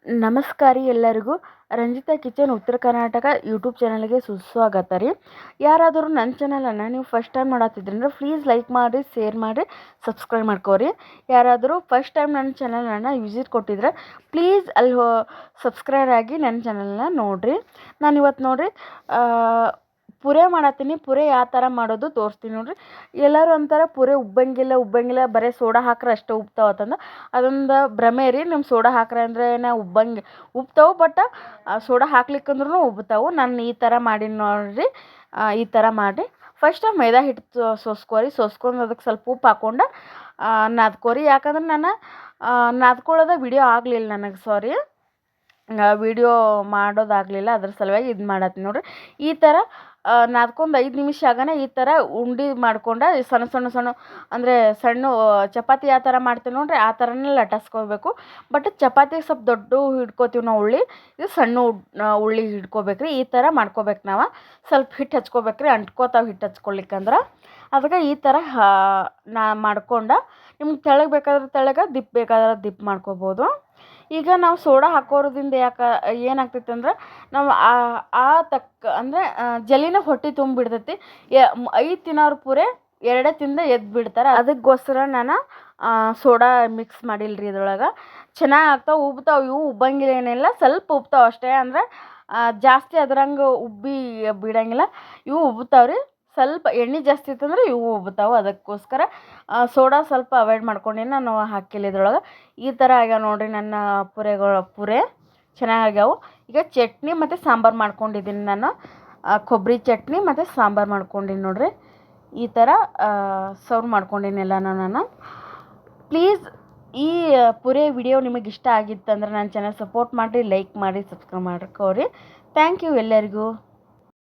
ನಮಸ್ಕಾರ ಎಲ್ಲರಿಗೂ. ರಂಜಿತಾ ಕಿಚನ್ ಉತ್ತರ ಕರ್ನಾಟಕ ಯೂಟ್ಯೂಬ್ ಚಾನಲ್ಗೆ ಸುಸ್ವಾಗತ ರೀ. ಯಾರಾದರೂ ನನ್ನ ಚಾನಲನ್ನು ನೀವು ಫಸ್ಟ್ ಟೈಮ್ ನೋಡತ್ತಿದ್ರಂದ್ರೆ ಪ್ಲೀಸ್ ಲೈಕ್ ಮಾಡಿರಿ, ಶೇರ್ ಮಾಡಿರಿ, ಸಬ್ಸ್ಕ್ರೈಬ್ ಮಾಡ್ಕೋರಿ. ಯಾರಾದರೂ ಫಸ್ಟ್ ಟೈಮ್ ನನ್ನ ಚಾನಲನ್ನು ವಿಸಿಟ್ ಕೊಟ್ಟಿದ್ರೆ ಪ್ಲೀಸ್ ಅಲ್ಲಿ ಸಬ್ಸ್ಕ್ರೈಬ್ ಆಗಿ ನನ್ನ ಚಾನಲ್ನ ನೋಡಿರಿ. ನಾನಿವತ್ತು ನೋಡಿರಿ ಪುರೆ ಮಾಡತ್ತೀನಿ. ಪುರೆ ಯಾವ ಥರ ಮಾಡೋದು ತೋರಿಸ್ತೀನಿ ನೋಡಿರಿ. ಎಲ್ಲರೂ ಅಂತಾರೆ ಪುರೆ ಉಬ್ಬಂಗಿಲ್ಲ, ಬರೀ ಸೋಡಾ ಹಾಕ್ರೆ ಅಷ್ಟೇ ಉಬ್ತಾವತ್ತಂದು. ಅದೊಂದು ಭ್ರಮೆ ರೀ. ನಿಮ್ಮ ಸೋಡಾ ಹಾಕ್ರೆ ಅಂದರೆ ಉಬ್ತಾವೆ, ಬಟ್ ಸೋಡಾ ಹಾಕ್ಲಿಕ್ಕಂದ್ರೂ ಉಬ್ತಾವೆ. ನಾನು ಈ ಥರ ಮಾಡಿ ನೋಡಿರಿ. ಈ ಥರ ಮಾಡಿ ಫಸ್ಟ್ ಮೈದಾ ಹಿಟ್ಟು ಸೋಸ್ಕೊಂಡು ಅದಕ್ಕೆ ಸ್ವಲ್ಪ ಉಪ್ಪು ಹಾಕ್ಕೊಂಡು ನಾದ್ಕೋರಿ. ಯಾಕಂದ್ರೆ ನಾನು ನಾದ್ಕೊಳ್ಳೋದು ವಿಡಿಯೋ ಆಗಲಿಲ್ಲ ನನಗೆ, ಸಾರಿ, ವಿಡಿಯೋ ಮಾಡೋದಾಗಲಿಲ್ಲ. ಅದ್ರ ಸಲುವಾಗಿ ಇದು ಮಾಡತ್ತೀನಿ ನೋಡಿರಿ. ಈ ಥರ ನಾದ್ಕೊಂಡು 5 ನಿಮಿಷ ಆಗೋಣ ಈ ಥರ ಉಂಡೆ ಮಾಡ್ಕೊಂಡು ಸಣ್ಣ ಅಂದರೆ ಸಣ್ಣ ಚಪಾತಿ ಯಾವ ಥರ ಮಾಡ್ತೀವಿ ನೋಡಿರಿ, ಆ ಥರನೇ ಲಟ್ಟಿಸ್ಕೋಬೇಕು. ಬಟ್ ಚಪಾತಿಗೆ ಸ್ವಲ್ಪ ದೊಡ್ಡ ಹಿಡ್ಕೋತೀವಿ ನಾವು ಉಳ್ಳಿ, ಇದು ಸಣ್ಣ ಉಳ್ಳಿ ಹಿಡ್ಕೋಬೇಕ್ರಿ. ಈ ಥರ ಮಾಡ್ಕೋಬೇಕು. ನಾವು ಸ್ವಲ್ಪ ಹಿಟ್ಟು ಹಚ್ಕೋಬೇಕ್ರಿ, ಅಂಟ್ಕೋತಾವೆ ಹಿಟ್ಟು ಹಚ್ಕೊಳ್ಲಿಕ್ಕಂದ್ರೆ. ಅದಕ್ಕೆ ಈ ಥರ ನಾ ಮಾಡ್ಕೊಂಡು ನಿಮ್ಗೆ ತೆಳ್ಳಗೆ ಬೇಕಾದ್ರೆ ತೆಳ್ಳಗೆ, ದಿಪ್ ಬೇಕಾದ್ರೆ ದಿಪ್ ಮಾಡ್ಕೋಬೋದು. ಈಗ ನಾವು ಸೋಡಾ ಹಾಕೋದ್ರಿಂದ ಏನಾಗ್ತೈತೆ ಅಂದ್ರೆ ನಾವು ಅಂದರೆ ಜಲ್ಲಿನ ಹೊಟ್ಟೆ ತುಂಬಿಡ್ತೈತಿ. 5 ತಿನ್ನೋರು ಪೂರೆ 2 ತಿಂದು ಎದ್ದು ಬಿಡ್ತಾರೆ. ಅದಕ್ಕೋಸ್ಕರ ನಾನು ಸೋಡಾ ಮಿಕ್ಸ್ ಮಾಡಿಲ್ರಿ. ಇದ್ರೊಳಗೆ ಚೆನ್ನಾಗಿ ಆಗ್ತಾವೆ, ಉಬ್ತಾವೆ. ಇವು ಉಬ್ಬಂಗಿಲ್ಲ, ಏನಿಲ್ಲ, ಸ್ವಲ್ಪ ಉಬ್ತಾವೆ ಅಷ್ಟೇ. ಅಂದರೆ ಜಾಸ್ತಿ ಅದ್ರಂಗೆ ಉಬ್ಬಿ ಬಿಡಂಗಿಲ್ಲ. ಇವು ಉಬ್ತಾವ್ರಿ. ಸ್ವಲ್ಪ ಎಣ್ಣೆ ಜಾಸ್ತಿ ಇತ್ತಂದ್ರೆ ಇವು ಉಬ್ತಾವೆ. ಅದಕ್ಕೋಸ್ಕರ ಸೋಡಾ ಸ್ವಲ್ಪ ಅವಾಯ್ಡ್ ಮಾಡ್ಕೊಂಡು ನಾನು ಹಾಕಿಲ್ಲ ಇದ್ರೊಳಗೆ. ಈ ಥರ ಆಗ್ಯಾವ ನೋಡಿರಿ ನನ್ನ ಪುರೆ ಚೆನ್ನಾಗ್ಯಾವು. ಈಗ ಚಟ್ನಿ ಮತ್ತು ಸಾಂಬಾರು ಮಾಡ್ಕೊಂಡಿದ್ದೀನಿ ನಾನು. ಕೊಬ್ಬರಿ ಚಟ್ನಿ ಮತ್ತು ಸಾಂಬಾರು ಮಾಡ್ಕೊಂಡಿನಿ ನೋಡಿರಿ. ಈ ಥರ ಸರ್ವ್ ಮಾಡ್ಕೊಂಡಿನಿ ಎಲ್ಲನೂ ನಾನು. ಪ್ಲೀಸ್ ಈ ಪುರೆ ವಿಡಿಯೋ ನಿಮಗೆ ಇಷ್ಟ ಆಗಿತ್ತಂದ್ರೆ ನನ್ನ ಚಾನಲ್ ಸಪೋರ್ಟ್ ಮಾಡಿರಿ, ಲೈಕ್ ಮಾಡಿ, ಸಬ್ಸ್ಕ್ರೈಬ್ ಮಾಡ್ಕೋರಿ. ಥ್ಯಾಂಕ್ ಯು ಎಲ್ಲರಿಗೂ.